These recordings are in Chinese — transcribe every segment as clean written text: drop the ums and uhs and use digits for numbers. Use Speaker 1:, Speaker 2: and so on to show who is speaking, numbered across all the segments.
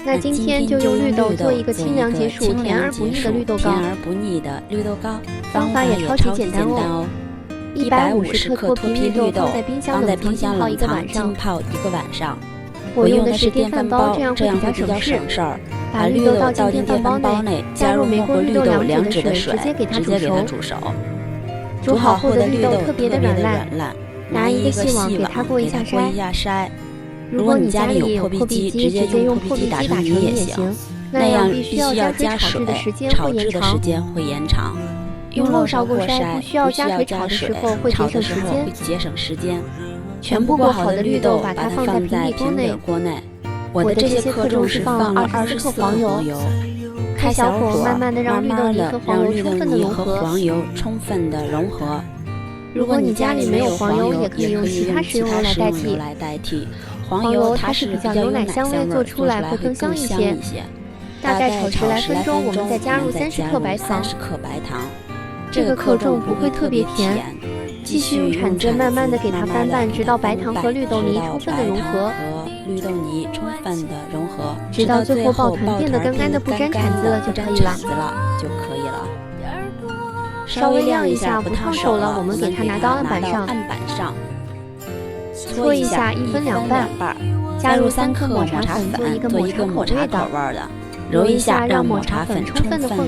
Speaker 1: 那今天就用绿豆做一个清凉解暑、甜而不腻的绿豆糕，方法也超级简单哦。150克脱皮绿豆放在冰箱冷藏浸泡一个晚上。我用的是电饭煲，这样会比较省事儿。把绿豆倒进电饭煲内，加入没过绿豆2指的水，直接给它煮熟。煮好后的绿豆特别的软烂，拿一个细网给它过一下筛。如果你家里有破壁机，直接用破壁机打成泥也行，那样必须要加水，炒制的时间会延长。用漏勺过筛，不需要加水炒的时候会节省时间。全部过好的绿豆，把它放在平底锅内。我的这些克重是放了24克黄油，开小火，慢慢的让绿豆泥和黄油充分的融合。如果你家里没有黄油，也可以用其他食用油来代替。黄油它是比较有奶香味，做出来会更香一些。大概炒10来分钟，我们再加入30克白糖。这个克重不会特别甜。继续用铲子慢慢的给它翻拌，直到白糖和绿豆泥充分的融合，直到最后抱团变得干干的不粘铲子了就可以了。稍微晾一下，不烫手了，我们给它拿到案板上，搓一下1分2半，加入3克抹茶粉，做一个抹茶口味的。揉一下，让抹茶粉充分的混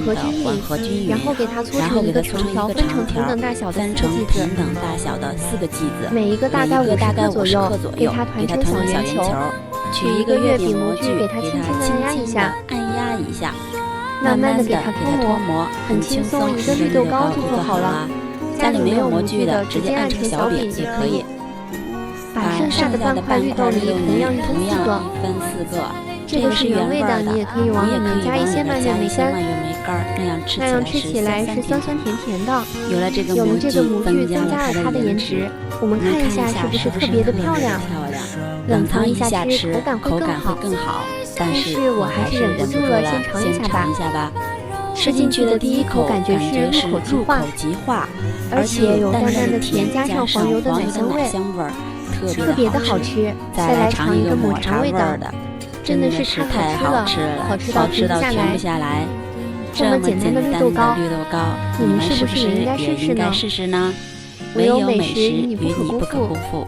Speaker 1: 合均匀，然后给它搓成一个长条，分成平等大小的4个剂子，每一个大概50克左右，给它团成小圆球。取一个月饼模具，给它轻轻的按压一下，慢慢的给它脱模，很轻松，一个绿豆糕就做好了。家里没有模具的，直接按成小饼也可以。把剩下的半块绿豆泥同样1分4个。这个是原味的，你也可以往里面加一些蔓越莓干，那样吃起来是酸酸甜甜的。有了这个模具，增加了它的颜值。我们看一下是不是特别的漂亮？冷藏一下吃，口感会更好。但是我还是忍不住了，先尝一下吧。吃进去的第一口感觉是入口即化，而且有淡淡的甜，加上黄油的奶香味，特别的好吃。再来尝一个抹茶味的。真的是太好吃了，好吃到停不下来。这么简单的绿豆糕，你们是不是也应该试试呢？唯有美食与你不可辜负。